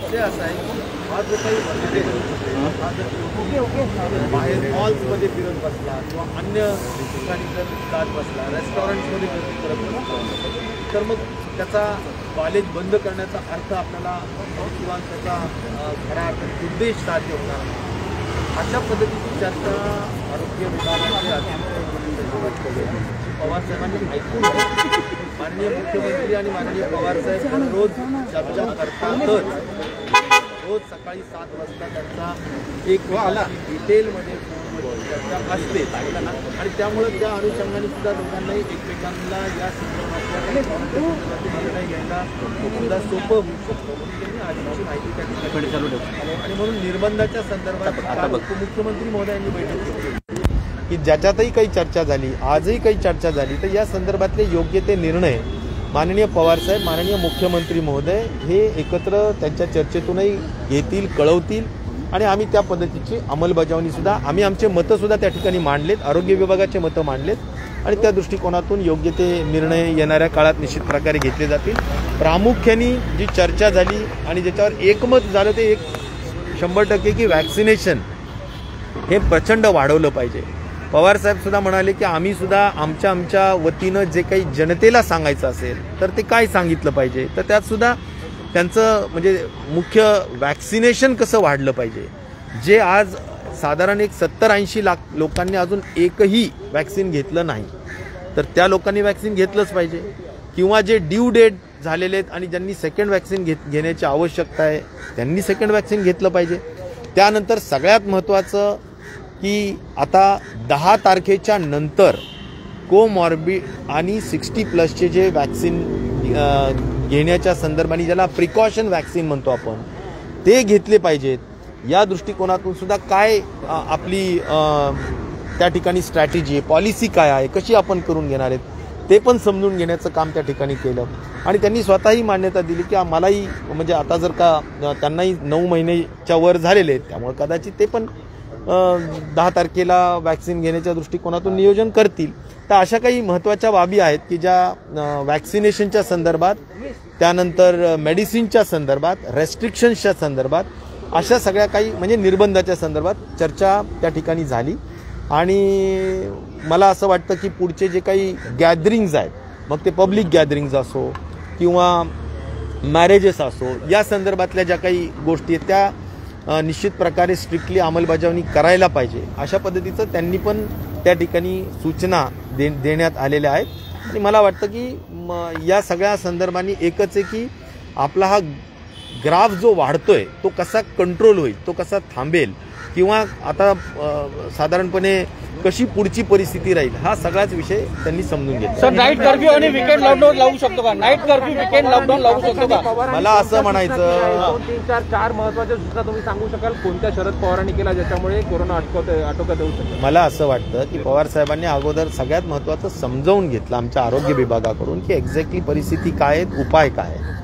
विषय असा आहे की हा जो काही बाहेर मॉल्समध्ये फिरत बसला किंवा अन्य ठिकाणी जर जात बसला, रेस्टॉरंट्समध्ये गर्दी करत बसला, तर मग त्याचा कॉलेज बंद करण्याचा अर्थ आपल्याला किंवा त्याचा खरा अर्थ उद्देश साध्य होणार नाही. अशा पद्धतीची चर्चा आरोग्य विभागाचे पवार साहेबांनी ऐकून माननीय मुख्यमंत्री आणि माननीय पवारसाहेब रोज चर्चा करतातच. रोज सकाळी 7 वाजता त्यांचा एक डिटेलमध्ये चर्चा असते आणि त्यामुळे त्या अनुषंगाने सुद्धा दोघांनाही एकमेकांना या संदर्भातल्या निर्णय घ्यायला सुद्धा सोपं होऊ शकतं. म्हणून त्यांनी आजची माहिती त्या ठिकाणी चालू ठेवली आणि म्हणून निर्बंधाच्या संदर्भात आता उपमुख्यमंत्री महोदयांनी बैठक घेतली की ज्याच्यातही काही चर्चा झाली, आजही काही चर्चा झाली, तर या संदर्भातले योग्य ते निर्णय माननीय पवारसाहेब, माननीय मुख्यमंत्री महोदय हे एकत्र त्यांच्या चर्चेतूनही घेतील, कळवतील आणि आम्ही त्या पद्धतीची अंमलबजावणीसुद्धा आम्ही आमचे मतंसुद्धा त्या ठिकाणी मांडलेत, आरोग्य विभागाचे मतं मांडलेत आणि त्या दृष्टिकोनातून योग्य ते निर्णय येणाऱ्या काळात निश्चित प्रकारे घेतले जातील. प्रामुख्याने जी चर्चा झाली आणि ज्याच्यावर एकमत झालं ते 100% की वॅक्सिनेशन हे प्रचंड वाढवलं पाहिजे. पवारसाहेब सुद्धा म्हणाले की आम्ही सुद्धा आमच्या वतीनं जे काही जनतेला सांगायचं असेल तर ते काय सांगितलं पाहिजे, तर त्यात सुद्धा त्यांचं म्हणजे मुख्य वॅक्सिनेशन कसं वाढलं पाहिजे. जे आज साधारण एक 70-80 लाख लोकांनी अजून एकही वॅक्सिन घेतलं नाही, तर त्या लोकांनी वॅक्सिन घेतलंच पाहिजे किंवा जे ड्यू डेट झालेले आहेत आणि ज्यांनी सेकंड वॅक्सिन घेण्याची आवश्यकता आहे त्यांनी सेकंड वॅक्सिन घेतलं पाहिजे. त्यानंतर सगळ्यात महत्त्वाचं की आता 10 तारखेच्या नंतर कोमॉर्बिड आणि 60+ जे वॅक्सिन घेण्याच्या संदर्भाने ज्याला प्रिकॉशन वॅक्सिन म्हणतो आपण ते घेतले पाहिजेत. या दृष्टिकोनातून सुद्धा काय आपली त्या ठिकाणी स्ट्रॅटेजी आहे, पॉलिसी काय आहे, कशी आपण करून घेणार आहेत ते पण समजून घेण्याचं काम त्या ठिकाणी केलं आणि त्यांनी स्वतःही मान्यता दिली की मलाही म्हणजे आता जर का त्यांनाही 9 महिन्याच्या वर झालेले आहेत त्यामुळे कदाचित ते पण 10 तारखेला वॅक्सिन घेण्याच्या दृष्टिकोनातून नियोजन करतील. तर अशा काही महत्त्वाच्या बाबी आहेत की ज्या वॅक्सिनेशनच्या संदर्भात, त्यानंतर मेडिसिनच्या संदर्भात, रेस्ट्रिक्शन्सच्या संदर्भात, अशा सगळ्या काही म्हणजे निर्बंधाच्या संदर्भात चर्चा त्या ठिकाणी झाली आणि मला असं वाटतं की पुढचे जे काही गॅदरिंग्ज आहेत, मग ते पब्लिक गॅदरिंग्ज असो किंवा मॅरेजेस असो, या संदर्भातल्या ज्या काही गोष्टी आहेत त्या निश्चित प्रकारे स्ट्रिक्टली अंमलबजावणी करायला पाहिजे अशा पद्धतीचं त्यांनी पण त्या ठिकाणी सूचना देण्यात आलेल्या आहेत. आणि मला वाटतं की या सगळ्या संदर्भाने एकच आहे की आपला हा ग्राफ जो वाढतोय तो कसा कंट्रोल होईल, तो कसा थांबेल किंवा आता साधारणपणे कशी पुढची परिस्थिती राहील हा सगळाच विषय त्यांनी समजून घेतला. सर, नाईट कर्फ्यू आणि विकेंड लॉकडाऊन लागू शकतो का? नाईट कर्फ्यू, विकेंड लॉकडाऊन लागू शकतो का? मला असं म्हणायचं 2, 3, 4 महत्त्वाच्या सूचना तुम्ही सांगू शकाल कोणत्या शरद पवारांनी केला ज्याच्यामुळे कोरोना आटोक्यात येऊ शकतो? मला असं वाटतं की पवार साहेबांनी अगोदर सगळ्यात महत्त्वाचं समजावून घेतलं आमच्या आरोग्य विभागाकडून की एक्झॅक्टली परिस्थिती काय आहे, उपाय काय आहे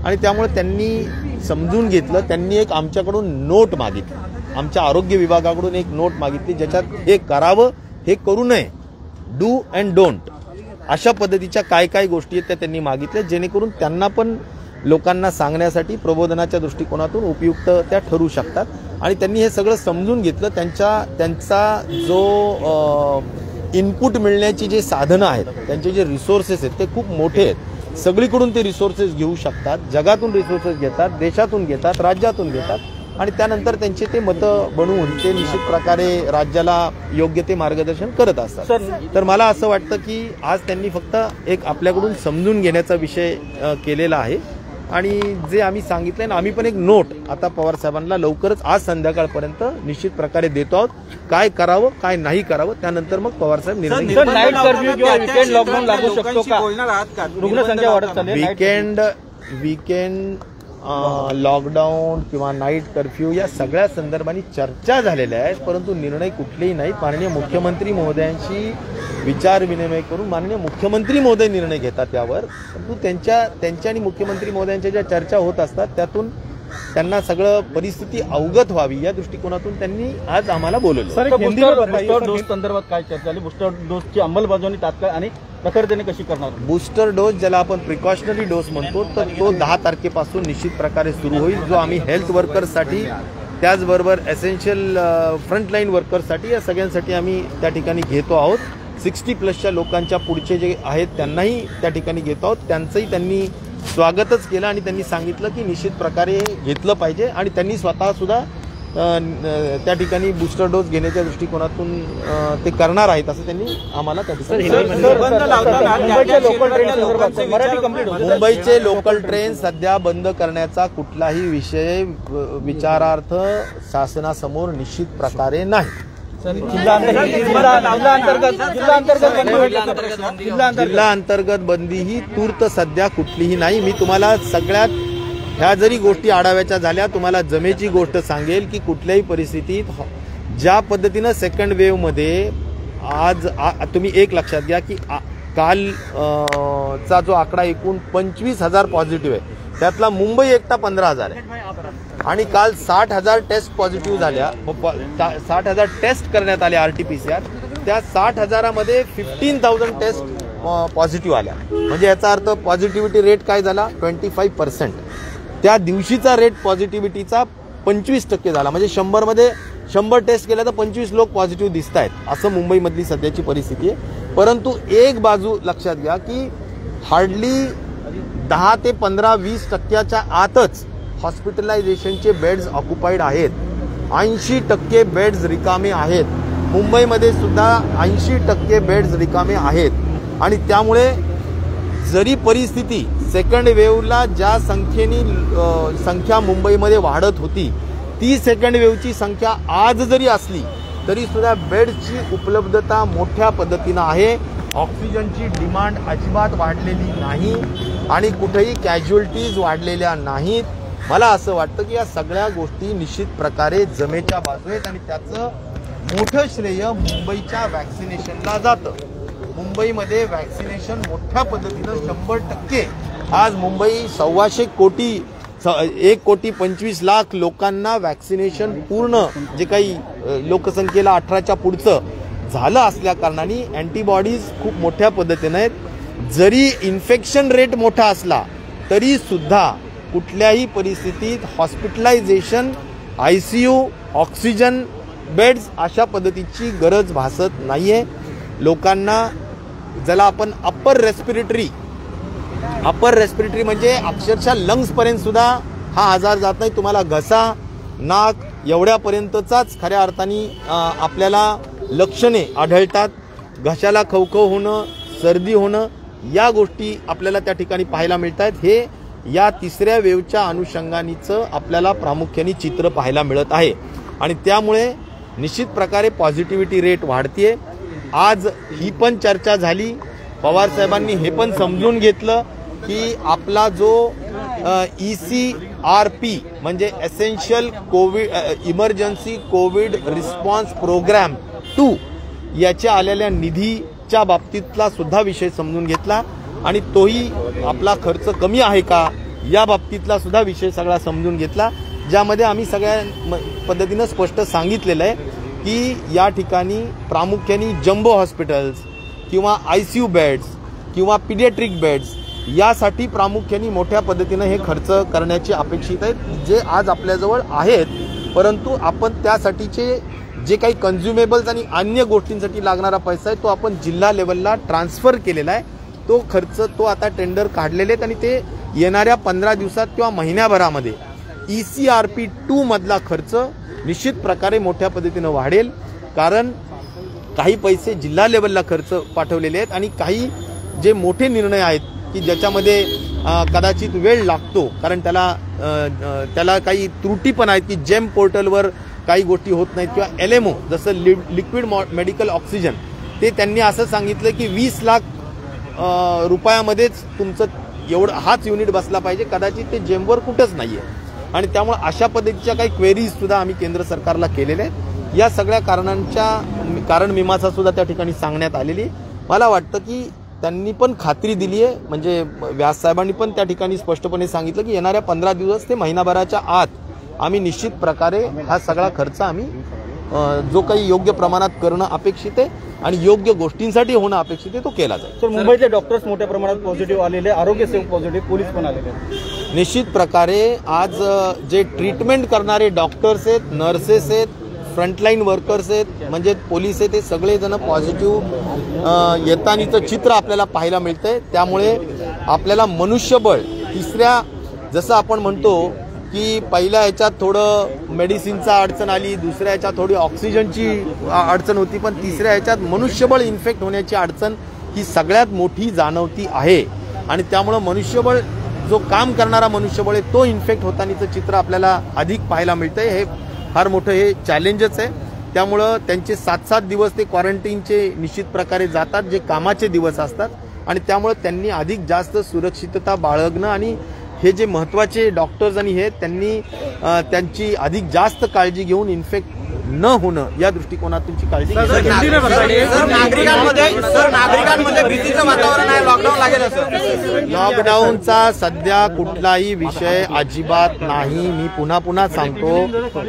आणि त्यामुळे त्यांनी समजून घेतलं. त्यांनी एक आमच्याकडून नोट मागितली, आमच्या आरोग्य विभागाकडून एक नोट मागितली ज्याच्यात हे करावं, हे करू नये, डू अँड डोंट अशा पद्धतीच्या काय काय गोष्टी आहेत त्या त्यांनी मागितल्या जेणेकरून त्यांना पण लोकांना सांगण्यासाठी प्रबोधनाच्या दृष्टिकोनातून उपयुक्त त्या ठरू शकतात. आणि त्यांनी हे सगळं समजून घेतलं. त्यांचा जो इनपुट मिळण्याची जे साधनं आहेत, त्यांचे जे रिसोर्सेस आहेत ते खूप मोठे आहेत. सगळीकडून ते रिसोर्सेस घेऊ शकतात, जगातून रिसोर्सेस घेतात, देशातून घेतात, राज्यातून घेतात आणि त्यानंतर त्यांचे ते मतं बनवून ते निश्चित प्रकारे राज्याला योग्य ते मार्गदर्शन करत असतात. तर मला असं वाटतं की आज त्यांनी फक्त एक आपल्याकडून समजून घेण्याचा विषय केलेला आहे आणि जे आम्ही सांगितलंय ना, आम्ही पण एक नोट आता पवार साहेबांना लवकरच आज संध्याकाळपर्यंत निश्चित प्रकारे देतो आहोत. काय करावं काय नाही करावं त्यानंतर मग पवार साहेब निर्णय. नाईट कर्फ्यू किंवा विकेंड लॉकडाऊन लागू शकतो का? रुग्णसंख्या वाढत चालली. विकेंड लॉकडाऊन किंवा नाईट कर्फ्यू या सगळ्या संदर्भाने चर्चा झालेल्या आहेत, परंतु निर्णय कुठलेही नाही. माननीय मुख्यमंत्री महोदयांशी विचार विनिमय करून माननीय मुख्यमंत्री महोदय निर्णय घेतात यावर. परंतु त्यांच्या आणि मुख्यमंत्री महोदयांच्या ज्या चर्चा होत असतात त्यातून त्यांना सगळं परिस्थिती अवगत व्हावी या दृष्टिकोनातून त्यांनी आज आम्हाला बोलवलं. बुस्टर डोस संदर्भात काय चर्चा झाली? बुस्टर डोसची अंमलबजावणी तात्काळ आणि प्रखरतेने कशी करणार? बूस्टर डोस ज्याला आपण प्रिकॉशनरी डोस म्हणतो, तर तो 10 तारखेपासून निश्चित प्रकारे सुरू होईल, जो आम्ही हेल्थ वर्कर्ससाठी त्याचबरोबर एसेन्शियल फ्रंटलाईन वर्कर्ससाठी या सगळ्यांसाठी आम्ही त्या ठिकाणी घेतो आहोत. 60+ लोकांच्या पुढचे जे आहेत त्यांनाही त्या ठिकाणी घेतो आहोत. त्यांचंही त्यांनी स्वागतच केलं आणि त्यांनी सांगितलं की निश्चित प्रकारे घेतलं पाहिजे आणि त्यांनी स्वतःसुद्धा त्या ठिकाणी बूस्टर डोस घेण्याच्या दृष्टिकोनातून ते करणार आहेत असं त्यांनी आम्हाला त्या ठिकाणी मुंबईचे लोकल ट्रेन सध्या बंद करण्याचा कुठलाही विषय विचारार्थ शासनासमोर निश्चित प्रकारे नाही. जिल्हा अंतर्गत बंदी ही तूर्त सध्या कुठलीही नाही. मी तुम्हाला सगळ्यात ह्या जरी गोष्टी आढाव्याच्या झाल्या, तुम्हाला जमेची गोष्ट सांगेल की कुठल्याही परिस्थितीत ज्या पद्धतीनं सेकंड वेव्हमध्ये आज तुम्ही एक लक्षात घ्या की काल चा जो आकडा एकूण 25,000 पॉझिटिव्ह आहे, त्यातला मुंबई एकटा 15,000 आहे आणि काल 60,000 टेस्ट पॉझिटिव्ह झाल्या. 60,000 टेस्ट करण्यात आले RT-PCR. त्या 60,000मध्ये 15,000 टेस्ट पॉझिटिव्ह आल्या. म्हणजे याचा अर्थ पॉझिटिव्हिटी रेट काय झाला? 25%. त्या दिवशीचा रेट पॉझिटिव्हिटीचा 25% झाला. म्हणजे 100मध्ये 100 टेस्ट केल्या तर 25 लोक पॉझिटिव्ह दिसत आहेत. असं मुंबईमधली सध्याची परिस्थिती आहे. परंतु एक बाजू लक्षात घ्या की हार्डली 10 ते 15-20% आतच हॉस्पिटलायझेशनचे बेड्स ऑक्युपाईड आहेत. 80% बेड्स रिकामे आहेत. मुंबईमध्ये सुद्धा 80% बेड्स रिकामे आहेत. आणि त्यामुळे जरी परिस्थिती सेकंड वेव्हला ज्या संख्या मुंबईमध्ये वाढत होती, ती सेकंड वेव्हची संख्या आज जरी असली तरी सुद्धा बेड्सची उपलब्धता मोठ्या पद्धतीनं आहे. ऑक्सिजनची डिमांड अजिबात वाढलेली नाही आणि कुठेही कॅज्युअल्टीज वाढलेल्या नाहीत. मला असं वाटतं की या सगळ्या गोष्टी निश्चित प्रकारे जमेच्या बाजू आहेत आणि त्याचं मोठं श्रेय मुंबईच्या वॅक्सिनेशनला जातं. मुंबईमध्ये वॅक्सिनेशन मोठ्या पद्धतीनं 100% आज मुंबई 1,25,00,000 लोकांना वॅक्सिनेशन पूर्ण जे काही लोकसंख्येला 18च्या पुढचं झालं असल्या कारणाने अँटीबॉडीज खूप मोठ्या पद्धतीनं आहेत. जरी इन्फेक्शन रेट मोठा असला तरी सुद्धा कुठल्याही परिस्थितीत हॉस्पिटलायझेशन, ICU, ऑक्सिजन बेड्स अशा पद्धतीची गरज भासत नाहीये. लोकांना ज्याला आपण अप्पर रेस्पिरेटरी म्हणजे अक्षरशः लंग्सपर्यंत सुद्धा हा आजार जात नाही. तुम्हाला घसा, नाक एवढ्यापर्यंतचाच खऱ्या अर्थाने आपल्याला लक्षणे आढळतात. घशाला खवखव होणं, सर्दी होणं या गोष्टी आपल्याला त्या ठिकाणी पाहायला मिळत आहेत. हे या तिसऱ्या वेव्हच्या अनुषंगानेचं आपल्याला प्रामुख्याने चित्र पाहायला मिळत आहे आणि त्यामुळे निश्चित प्रकारे पॉझिटिव्हिटी रेट वाढतीये. आज ही पण चर्चा झाली. पवार साहेबांनी हे पण समजून घेतलं की आपला जो ECRP म्हणजे essential emergency COVID response programme 2 याच्या आलेल्या निधीच्या बाबतीतला सुद्धा विषय समजून घेतला आणि तोही आपला खर्च कमी आहे का या बाबतीतला सुद्धा विषय सगळा समजून घेतला, ज्यामध्ये आम्ही सगळ्या पद्धतीनं स्पष्ट सांगितलेलं आहे की या ठिकाणी प्रामुख्याने जम्बो हॉस्पिटल्स किंवा ICU बेड्स किंवा पिडियाट्रिक बेड्स यासाठी प्रामुख्याने मोठ्या पद्धतीनं हे खर्च करण्याची अपेक्षित आहेत, जे आज आपल्याजवळ आहेत. परंतु आपण त्यासाठीचे जे काही कन्झ्युमेबल्स आणि अन्य गोष्टींसाठी लागणारा पैसा आहे तो आपण जिल्हा लेवलला ट्रान्सफर केलेला आहे. तो खर्च तो आता टेंडर काढलेले आहेत आणि ते येणाऱ्या 15 दिवसात किंवा महिन्याभरामध्ये ECRP 2 मधला खर्च निश्चित प्रकारे मोठ्या पद्धतीनं वाढेल. कारण काही पैसे जिल्हा लेवलला खर्च पाठवलेले आहेत आणि काही जे मोठे निर्णय आहेत की ज्याच्यामध्ये कदाचित वेळ लागतो, कारण त्याला काही त्रुटी पण आहेत की जेम पोर्टलवर काही गोष्टी होत नाहीत किंवा LMO जसं लिक्विड मेडिकल ऑक्सिजन ते त्यांनी असं सांगितलं की 20 लाख रुपयामध्येच तुमचं एवढं हाच युनिट बसला पाहिजे. कदाचित ते जेमवर कुठंच नाहीये आणि त्यामुळे अशा पद्धतीच्या काही क्वेरीज सुद्धा आम्ही केंद्र सरकारला केलेल्या आहेत. या सगळ्या कारण मीमांसा सुद्धा त्या ठिकाणी सांगण्यात आलेली. मला वाटतं की त्यांनी पण खात्री दिली आहे, म्हणजे व्यास साहेबांनी पण त्या ठिकाणी स्पष्टपणे सांगितलं की येणाऱ्या 15 दिवस ते महिनाभराच्या आत आम्ही निश्चित प्रकारे हा सगळा खर्च आम्ही जो काही योग्य प्रमाणात करणं अपेक्षित आहे आणि योग्य गोष्टींसाठी होणं अपेक्षित आहे तो केला जाईल. सर, मुंबईतले डॉक्टर्स मोठ्या प्रमाणात पॉझिटिव्ह आलेले, आरोग्य सेवक पॉझिटिव्ह, पोलीस पण आलेले. निश्चित प्रकारे आज जे ट्रीटमेंट करणारे डॉक्टर्स आहेत, नर्सेस आहेत, फ्रंटलाईन वर्कर्स आहेत, म्हणजे पोलीस आहेत, ते सगळेजण पॉझिटिव्ह येतानीचं चित्र आपल्याला पाहायला मिळतंय. त्यामुळे आपल्याला मनुष्यबळ तिसऱ्या, जसं आपण म्हणतो की पहिल्या ह्याच्यात थोडं मेडिसिनचा अडचण आली, दुसऱ्या ह्याच्यात थोडी ऑक्सिजनची अडचण होती, पण तिसऱ्या ह्याच्यात मनुष्यबळ इन्फेक्ट होण्याची अडचण ही सगळ्यात मोठी जाणवती आहे. आणि त्यामुळं मनुष्यबळ, जो काम करणारा मनुष्यबळ आहे तो इन्फेक्ट होतानीचं चित्र आपल्याला अधिक पाहायला मिळतंय. हे फार मोठं हे चॅलेंजच आहे. त्यामुळं त्यांचे 7-7 दिवस ते क्वारंटीनचे निश्चित प्रकारे जातात, जे कामाचे दिवस असतात. आणि त्यामुळं त्यांनी अधिक जास्त सुरक्षितता बाळगणं आणि हे जे महत्त्वाचे डॉक्टर्स आणि हे त्यांनी त्यांची अधिक जास्त काळजी घेऊन इन्फेक्ट न होणं या दृष्टिकोनातून काळजी घेतली. नागरिकांमध्ये भीतीचं वातावरण आहे, लॉकडाऊन लागेल असं. लॉकडाऊनचा सध्या कुठलाही विषय अजिबात नाही. मी पुन्हा सांगतो,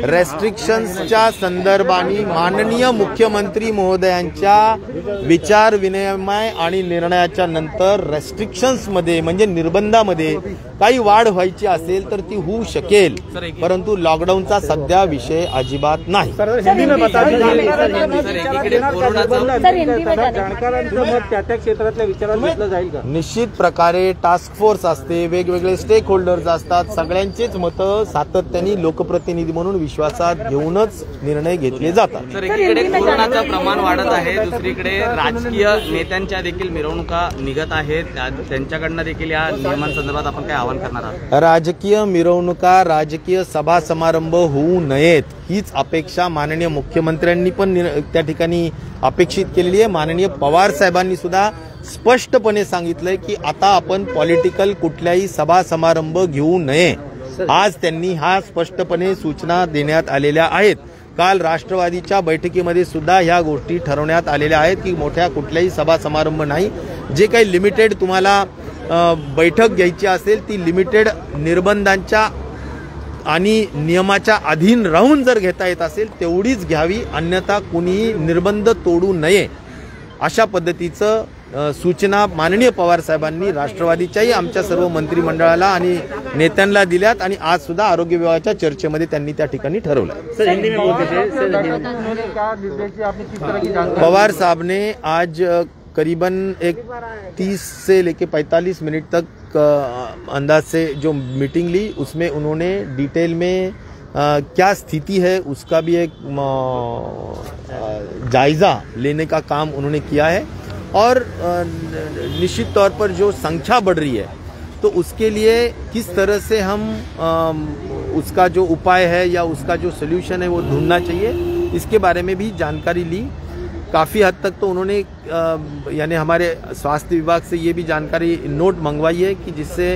रेस्ट्रिक्शन्सच्या संदर्भाने माननीय मुख्यमंत्री महोदयांच्या विचार विनिमय आणि निर्णयाच्या नंतर रेस्ट्रिक्शन्समध्ये म्हणजे निर्बंधामध्ये काही वाढ व्हायची असेल तर ती होऊ शकेल, परंतु लॉकडाऊनचा सध्या विषय अजिबात नाही. निश्चित प्रकारे टास्क फोर्स असते, वेगवेगळे स्टेक होल्डर्स असतात, सगळ्यांचेच मतं सातत्याने लोकप्रतिनिधी म्हणून विश्वासात घेऊनच निर्णय घेतले जातात. एकीकडे कोरोनाचं प्रमाण वाढत आहे, दुसरीकडे राजकीय नेत्यांच्या देखील मिरवणुका निघत आहेत, त्यांच्याकडनं देखील या नियमांसंदर्भात आपण काय आवाहन करणार आहात? राजकीय मिरवणुका, राजकीय सभा समारंभ होऊ नयेत हीच अपेक्षा माननीय मुख्यमंत्र्यांनी पण त्या ठिकाणी अपेक्षित केलेली आहे. माननीय पवार साहेबांनी सुद्धा स्पष्टपणे सांगितलंय की आता आपण पॉलिटिकल कुठल्याही सभा समारंभ घेऊ नये. आज त्यांनी हा स्पष्टपणे सूचना देण्यात आलेल्या आहेत. काल राष्ट्रवादीच्या बैठकीमध्ये सुद्धा ह्या गोष्टी ठरवण्यात आलेल्या आहेत की मोठ्या कुठल्याही सभा समारंभ नाही. जे काही लिमिटेड तुम्हाला बैठक घ्यायची असेल ती लिमिटेड निर्बंधांच्या आणि नियमाच्या अधीन राहून जर घेता येत असेल तेवढीच घ्यावी, अन्यथा कुणीही निर्बंध तोडू नये अशा पद्धतीचं सूचना माननीय पवार साहेबांनी राष्ट्रवादीच्याही आमच्या सर्व मंत्रिमंडळाला आणि नेत्यांना दिल्यात आणि आज सुद्धा आरोग्य विभागाच्या चर्चेमध्ये त्यांनी त्या ठिकाणी ठरवलं. पवार साहब ने आज करीबन एक 30 से लेके 45 मिनट तक अंदाज से जो मीटिंग ली, उसमें उन्होंने डिटेल में क्या स्थिति है उसका भी एक जायजा लेने का काम उन्होंने किया है. और निश्चित तौर पर जो संख्या बढ़ रही है तो उसके लिए किस तरह से हम उसका जो उपाय है या उसका जो सोल्यूशन है वो ढूंढना चाहिए, इसके बारे में भी जानकारी ली. काफ़ी हद तक तो उन्होंने यानी हमारे स्वास्थ्य विभाग से ये भी जानकारी नोट मंगवाई है कि जिससे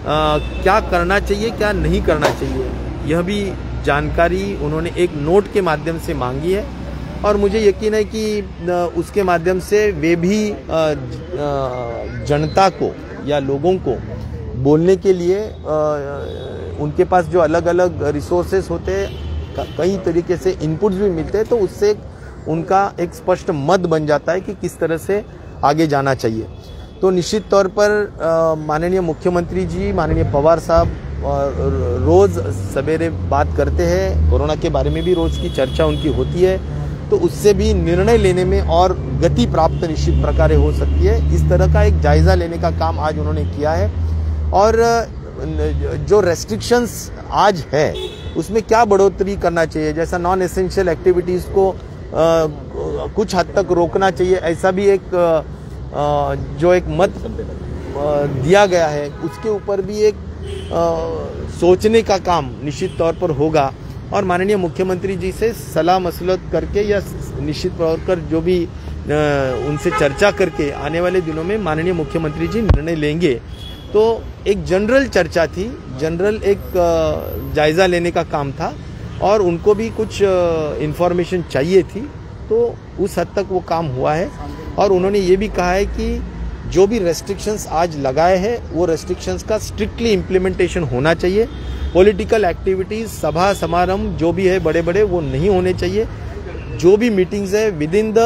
क्या करना चाहिए क्या नहीं करना चाहिए, यह भी जानकारी उन्होंने एक नोट के माध्यम से मांगी है. और मुझे यकीन है कि उसके माध्यम से वे भी जनता को या लोगों को बोलने के लिए उनके पास जो अलग अलग रिसोर्सेस होते हैं, कई तरीके से इनपुट्स भी मिलते हैं, तो उससे उनका एक स्पष्ट मत बन जाता है कि किस तरह से आगे जाना चाहिए. तो निश्चित तौर पर माननीय मुख्यमंत्री जी, माननीय पवार साहब रोज़ सवेरे बात करते हैं, कोरोना के बारे में भी रोज़ की चर्चा उनकी होती है, तो उससे भी निर्णय लेने में और गति प्राप्त निश्चित प्रकार हो सकती है. इस तरह का एक जायज़ा लेने का काम आज उन्होंने किया है. और जो रेस्ट्रिक्शंस आज है उसमें क्या बढ़ोतरी करना चाहिए, जैसा नॉन एसेंशियल एक्टिविटीज़ को कुछ हद तक रोकना चाहिए, ऐसा भी एक जो एक मत दिया गया है उसके ऊपर भी एक सोचने का काम निश्चित तौर पर होगा. और माननीय मुख्यमंत्री जी से सलाह मसलत करके या निश्चित तौर पर जो भी उनसे चर्चा करके आने वाले दिनों में माननीय मुख्यमंत्री जी निर्णय लेंगे. तो एक जनरल चर्चा थी, जनरल एक जायज़ा लेने का काम था और उनको भी कुछ इन्फॉर्मेशन चाहिए थी, तो उस हद तक वो काम हुआ है. और उन्होंने ये भी कहा है कि जो भी रेस्ट्रिक्शंस आज लगाए हैं वो रेस्ट्रिक्शंस का स्ट्रिक्टली इम्प्लीमेंटेशन होना चाहिए. पॉलिटिकल एक्टिविटीज़, सभा समारंभ जो भी है बड़े बड़े वो नहीं होने चाहिए. जो भी मीटिंग्स है with in the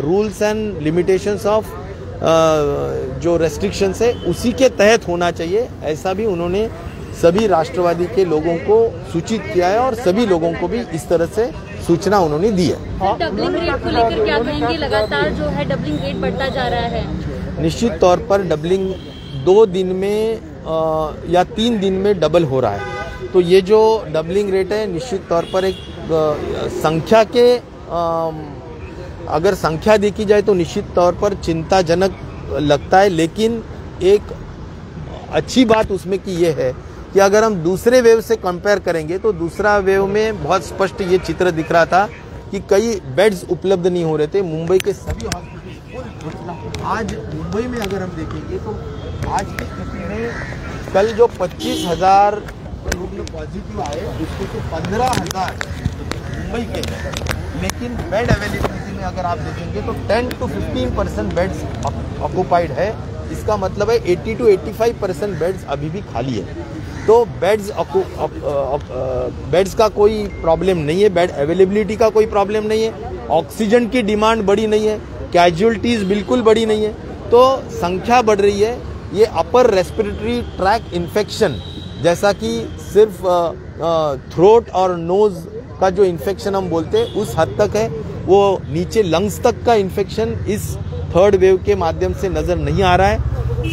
rules end limitations of जो रेस्ट्रिक्शंस है उसी के तहत होना चाहिए, ऐसा भी उन्होंने सभी राष्ट्रवादी के लोगों को सूचित किया है और सभी लोगों को भी इस तरह से सूचना उन्होंने दी है। डबलिंग रेट को लेकर क्या कहेंगे? लगातार जो है डबलिंग रेट बढ़ता जा रहा है। निश्चित तौर पर डबलिंग 2 दिन में या 3 दिन में डबल हो रहा है, तो ये जो डबलिंग रेट है निश्चित तौर पर एक संख्या के अगर संख्या देखी जाए तो निश्चित तौर पर चिंताजनक लगता है, लेकिन एक अच्छी बात उसमें की ये है कि अगर हम दूसरे वेव से कंपेयर करेंगे तो दूसरा वेव में बहुत स्पष्ट ये चित्र दिख रहा था कि कई बेड्स उपलब्ध नहीं हो रहे थे। मुंबई के सभी हॉस्पिटल आज मुंबई में अगर हम देखेंगे तो आज की स्थिति में कल जो 25,000 रुग्ण पॉजिटिव आए उसको तो 15,000 मुंबई के हैं, लेकिन बेड अवेलेबिलिटी में अगर आप देखेंगे तो 10 to 15% बेड्स ऑक्युपाइड है। इसका मतलब है 80 to 85% बेड्स अभी भी खाली है। तो बेड्स का कोई प्रॉब्लम नहीं है, बेड अवेलेबिलिटी का कोई प्रॉब्लम नहीं है, ऑक्सीजन की डिमांड बड़ी नहीं है, कैजुअलिटीज बिल्कुल बड़ी नहीं है, तो संख्या बढ़ रही है। ये अपर रेस्पिरेटरी ट्रैक इन्फेक्शन जैसा कि सिर्फ थ्रोट और नोज का जो इन्फेक्शन हम बोलते हैं उस हद तक है, वो नीचे लंग्स तक का इन्फेक्शन इस थर्ड वेव के माध्यम से नज़र नहीं आ रहा है।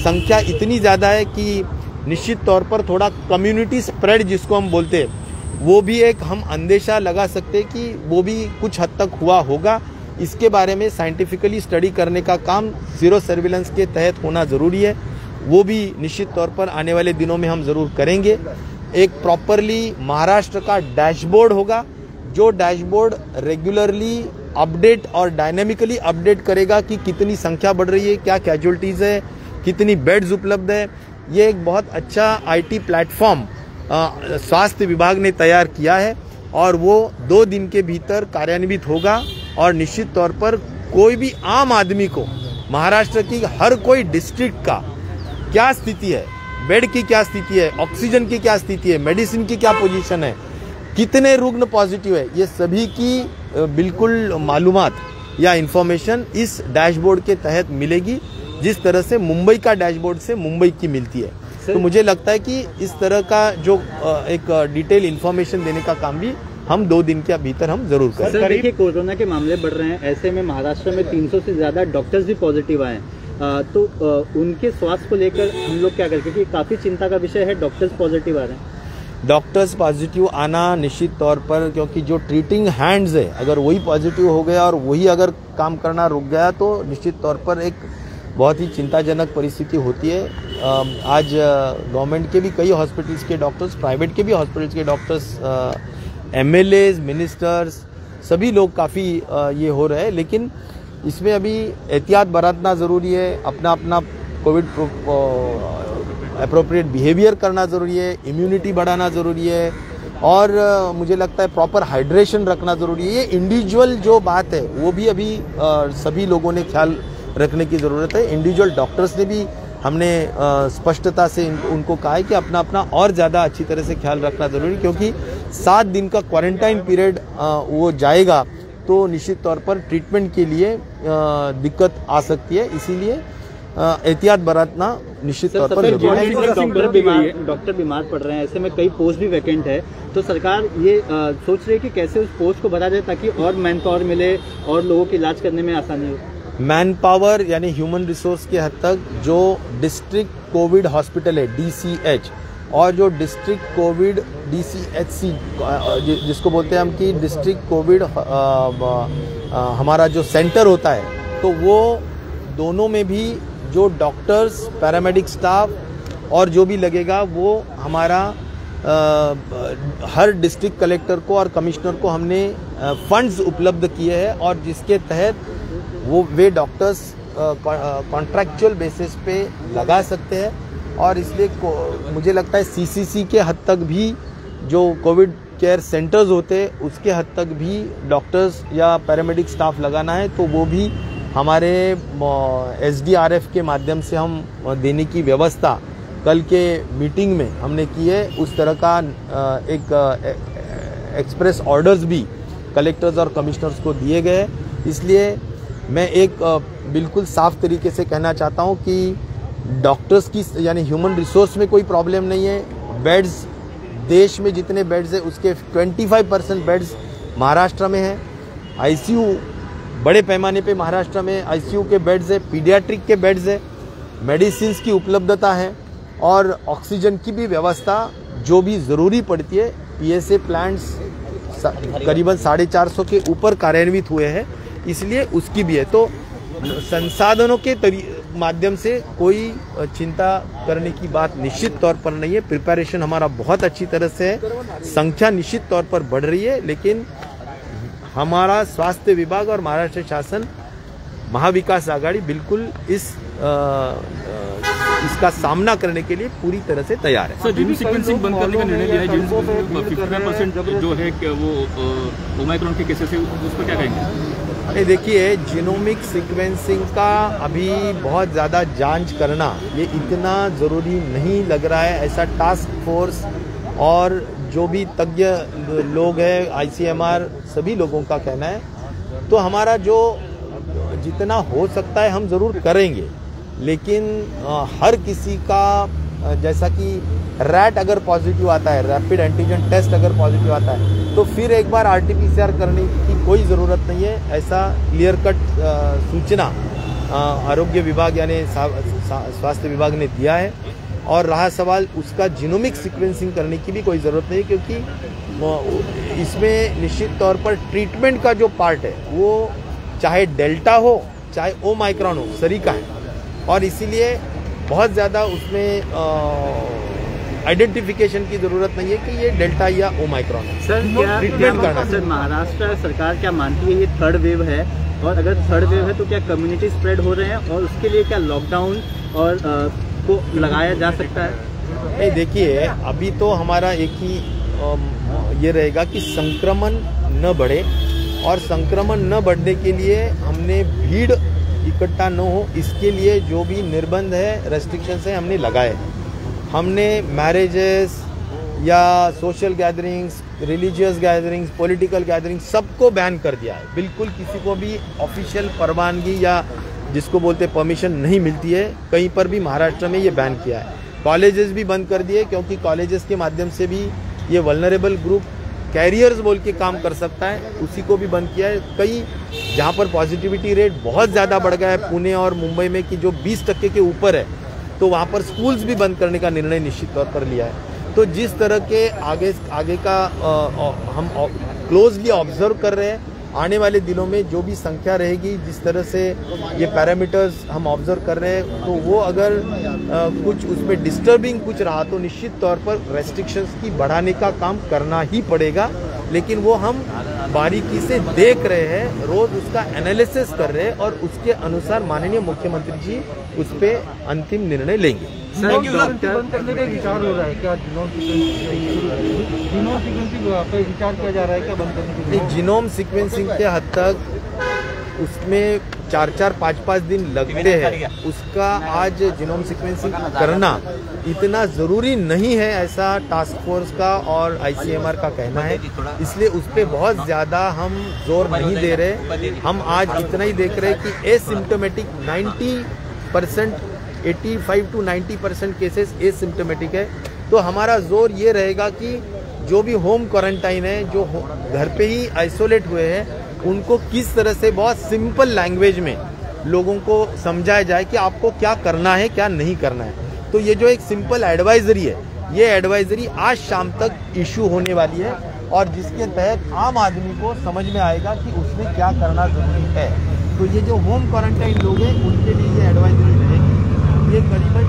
संख्या इतनी ज़्यादा है कि निश्चित तौर पर थोड़ा कम्युनिटी स्प्रेड जिसको हम बोलते हैं वो भी एक हम अंदेशा लगा सकते हैं कि वो भी कुछ हद तक हुआ होगा। इसके बारे में साइंटिफिकली स्टडी करने का काम जीरो सर्विलेंस के तहत होना ज़रूरी है, वो भी निश्चित तौर पर आने वाले दिनों में हम ज़रूर करेंगे। एक प्रॉपरली महाराष्ट्र का डैशबोर्ड होगा, जो डैशबोर्ड रेगुलरली अपडेट और डायनेमिकली अपडेट करेगा कि कितनी संख्या बढ़ रही है, क्या कैजुअलिटीज़ है, कितनी बेड्स उपलब्ध है। ये एक बहुत अच्छा आईटी प्लेटफॉर्म स्वास्थ्य विभाग ने तैयार किया है और वो 2 दिन के भीतर कार्यान्वित होगा और निश्चित तौर पर कोई भी आम आदमी को महाराष्ट्र की हर कोई डिस्ट्रिक्ट का क्या स्थिति है, बेड की क्या स्थिति है, ऑक्सीजन की क्या स्थिति है, मेडिसिन की क्या पोजीशन है, कितने रुग्ण पॉजिटिव है, ये सभी की बिल्कुल मालूमात या इंफॉर्मेशन इस डैशबोर्ड के तहत मिलेगी, जिस तरह से मुंबई का डैशबोर्ड से मुंबई की मिलती है। तो मुझे लगता है कि इस तरह का जो एक डिटेल इंफॉर्मेशन देने का काम भी हम 2 दिन के भीतर हम जरूर करें। सर देखिए, कोरोना के मामले बढ़ रहे हैं, ऐसे में महाराष्ट्र में 300 से ज़्यादा डॉक्टर्स भी पॉजिटिव आए, तो उनके स्वास्थ्य को लेकर हम लोग क्या करें, क्योंकि काफ़ी चिंता का विषय है, डॉक्टर्स पॉजिटिव आ रहे हैं। डॉक्टर्स पॉजिटिव आना निश्चित तौर पर, क्योंकि जो ट्रीटिंग हैंड्स है अगर वही पॉजिटिव हो गया और वही अगर काम करना रुक गया तो निश्चित तौर पर एक बहुत ही चिंताजनक परिस्थिति होती है। आज गवर्नमेंट के भी कई हॉस्पिटल्स के डॉक्टर्स, प्राइवेट के भी हॉस्पिटल्स के डॉक्टर्स, एमएलएज, मिनिस्टर्स, सभी लोग काफ़ी ये हो रहे हैं, लेकिन इसमें अभी एहतियात बरतना ज़रूरी है, अपना अपना कोविड अप्रोप्रिएट बिहेवियर करना ज़रूरी है, इम्यूनिटी बढ़ाना ज़रूरी है और मुझे लगता है प्रॉपर हाइड्रेशन रखना ज़रूरी है। ये इंडिविजुअल जो बात है वो भी अभी सभी लोगों ने ख्याल रखने की ज़रूरत है। इंडिविजुअल डॉक्टर्स ने भी हमने स्पष्टता से उनको कहा है कि अपना अपना और ज़्यादा अच्छी तरह से ख्याल रखना ज़रूरी, क्योंकि 7 दिन का क्वारंटाइन पीरियड वो जाएगा तो निश्चित तौर पर ट्रीटमेंट के लिए दिक्कत आ सकती है, इसीलिए एहतियात बरतना निश्चित तौर पर डॉक्टर बीमार पड़ रहे हैं, ऐसे में कई पोस्ट भी वैकेंट है, तो सरकार ये सोच रही है कि कैसे उस पोस्ट को भरा जाए ताकि और मैन पावर मिले और लोगों के इलाज करने में आसानी हो। मैन पावर यानी ह्यूमन रिसोर्स के हद तक जो डिस्ट्रिक्ट कोविड हॉस्पिटल है DCH और जो डिस्ट्रिक्ट कोविड DCHC जिसको बोलते हैं हम कि डिस्ट्रिक्ट कोविड हमारा जो सेंटर होता है, तो वो दोनों में भी जो डॉक्टर्स, पैरामेडिक स्टाफ और जो भी लगेगा वो हमारा हर डिस्ट्रिक्ट कलेक्टर को और कमिश्नर को हमने फंड्स उपलब्ध किए हैं और जिसके तहत वे डॉक्टर्स कॉन्ट्रैक्चुअल बेसिस पे लगा सकते हैं और इसलिए मुझे लगता है CCC के हद तक भी जो कोविड केयर सेंटर्स होते हैं उसके हद तक भी डॉक्टर्स या पैरामेडिक स्टाफ लगाना है तो वो भी हमारे SDRF के माध्यम से हम देने की व्यवस्था कल के मीटिंग में हमने की है। उस तरह का एक एक्सप्रेस ऑर्डर्स भी कलेक्टर्स और कमिश्नर्स को दिए गए। इसलिए मैं एक बिल्कुल साफ तरीके से कहना चाहता हूँ कि डॉक्टर्स की यानी ह्यूमन रिसोर्स में कोई प्रॉब्लम नहीं है। बेड्स देश में जितने बेड्स हैं उसके 25% बेड्स महाराष्ट्र में हैं। आईसीयू बड़े पैमाने पे महाराष्ट्र में आईसीयू के बेड्स है, पीडियाट्रिक के बेड्स है, मेडिसिन की उपलब्धता है और ऑक्सीजन की भी व्यवस्था जो भी ज़रूरी पड़ती है। पीएसए प्लांट्स करीबन 450 के ऊपर कार्यान्वित हुए हैं, इसलिए उसकी भी है। तो संसाधनों के माध्यम से कोई चिंता करने की बात निश्चित तौर पर नहीं है। प्रिपरेशन हमारा बहुत अच्छी तरह से है, संख्या निश्चित तौर पर बढ़ रही है, लेकिन हमारा स्वास्थ्य विभाग और महाराष्ट्र शासन महाविकास आघाड़ी बिल्कुल इसका सामना करने के लिए पूरी तरह से तैयार है। सर, जीनोम सीक्वेंसिंग बंद करने का निर्णय लिया है। जीनोम 55% जो है वो ओमाइक्रॉन के केसेस है, उस पर क्या कहेंगे? अरे देखिए, जीनोमिक सीक्वेंसिंग का अभी बहुत ज़्यादा जांच करना ये इतना ज़रूरी नहीं लग रहा है। ऐसा टास्क फोर्स और जो भी तज्ञ लोग हैं, आईसीएमआर, सभी लोगों का कहना है। तो हमारा जो जितना हो सकता है हम ज़रूर करेंगे, लेकिन हर किसी का जैसा कि रैट अगर पॉजिटिव आता है, रैपिड एंटीजन टेस्ट अगर पॉजिटिव आता है, तो फिर एक बार आरटीपीसीआर करने की कोई ज़रूरत नहीं है। ऐसा क्लियर कट सूचना आरोग्य विभाग यानी स्वास्थ्य विभाग ने दिया है। और रहा सवाल उसका जीनोमिक सीक्वेंसिंग करने की भी कोई ज़रूरत नहीं, क्योंकि इसमें निश्चित तौर पर ट्रीटमेंट का जो पार्ट है वो चाहे डेल्टा हो चाहे ओमाइक्रॉन हो, सरीका है, और इसीलिए बहुत ज़्यादा उसमें आइडेंटिफिकेशन की ज़रूरत नहीं है कि ये डेल्टा या ओमाइक्रॉन है। सर, ट्रीटमेंट करना। सर, महाराष्ट्र सरकार क्या मानती है ये थर्ड वेव है, और अगर थर्ड वेव है तो क्या कम्युनिटी स्प्रेड हो रहे हैं, और उसके लिए क्या लॉकडाउन और को लगाया जा सकता है? नहीं, देखिए, अभी तो हमारा एक ही ये रहेगा कि संक्रमण न बढ़े, और संक्रमण न बढ़ने के लिए हमने भीड़ इकट्ठा न हो, इसके लिए जो भी निर्बंध है, रेस्ट्रिक्शंस है, हमने लगाए। हमने मैरिजेस या social gatherings, religious gatherings, political gatherings सबको बैन कर दिया है। बिल्कुल किसी को भी ऑफिशियल परवानगी या जिसको बोलते परमिशन नहीं मिलती है, कहीं पर भी महाराष्ट्र में ये बैन किया है। कॉलेजेस भी बंद कर दिए, क्योंकि कॉलेजेस के माध्यम से भी ये वल्नरेबल ग्रुप कैरियर्स बोल के काम कर सकता है, उसी को भी बंद किया है। कई जहाँ पर पॉजिटिविटी रेट बहुत ज़्यादा बढ़ गया है, पुणे और मुंबई में, कि जो 20% के ऊपर है, तो वहाँ पर स्कूल्स भी बंद करने का निर्णय निश्चित तौर पर लिया है। तो जिस तरह के आगे का हम क्लोजली ऑब्जर्व कर रहे हैं, आने वाले दिनों में जो भी संख्या रहेगी, जिस तरह से ये पैरामीटर्स हम ऑब्जर्व कर रहे हैं, तो वो अगर कुछ उसमें डिस्टर्बिंग कुछ रहा तो निश्चित तौर पर रेस्ट्रिक्शंस की बढ़ाने का काम करना ही पड़ेगा। लेकिन वो हम बारीकी से देख रहे हैं, रोज उसका एनालिसिस कर रहे हैं, और उसके अनुसार माननीय मुख्यमंत्री जी उस पर अंतिम निर्णय लेंगे। बंद करने का विचार हो रहा है क्या? जीनोम सीक्वेंसिंग पे विचार किया जा रहा है क्या बंद करने के? जीनोम सीक्वेंसिंग के हद तक उसमें 4-5 दिन लगते हैं, उसका आज जीनोम सीक्वेंसिंग करना इतना ज़रूरी नहीं है, ऐसा टास्क फोर्स का और आईसीएमआर का कहना है। इसलिए उस पर बहुत ज़्यादा हम जोर नहीं दे रहे। हम आज इतना ही देख रहे हैं कि एसिम्टोमेटिक 90%, 85 to 90% केसेस एसिम्टोमेटिक है। तो हमारा जोर ये रहेगा कि जो भी होम क्वारंटाइन है, जो घर पे ही आइसोलेट हुए हैं, उनको किस तरह से बहुत सिंपल लैंग्वेज में लोगों को समझाया जाए कि आपको क्या करना है, क्या नहीं करना है। तो ये जो एक सिंपल एडवाइजरी है, ये एडवाइजरी आज शाम तक इशू होने वाली है, और जिसके तहत आम आदमी को समझ में आएगा कि उसमें क्या करना जरूरी है। तो ये जो होम क्वारंटाइन लोग हैं, उनके लिए ये एडवाइजरी रहेगी। ये करीबन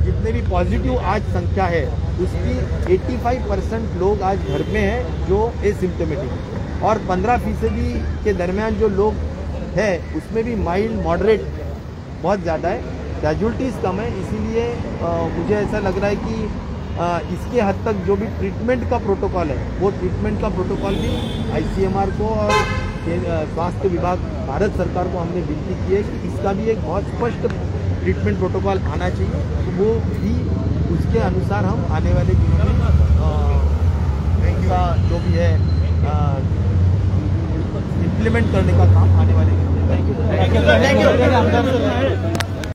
जितने भी पॉजिटिव आज संख्या है, उसकी 85% लोग आज घर में हैं जो एसिम्टोमेटिक है, और 15% के दरमियान जो लोग हैं उसमें भी माइल्ड मॉडरेट बहुत ज़्यादा है, कैजुअल्टीज़ कम है। इसीलिए मुझे ऐसा लग रहा है कि इसके हद तक जो भी ट्रीटमेंट का प्रोटोकॉल है, वो ट्रीटमेंट का प्रोटोकॉल भी आईसीएमआर को और स्वास्थ्य विभाग भारत सरकार को हमने विनती की है कि इसका भी एक बहुत स्पष्ट ट्रीटमेंट प्रोटोकॉल आना चाहिए। तो वो भी उसके अनुसार हम आने वाले दिनों में जो भी है इम्प्लीमेंट करने का काम आने वाले दिन में। Thank you.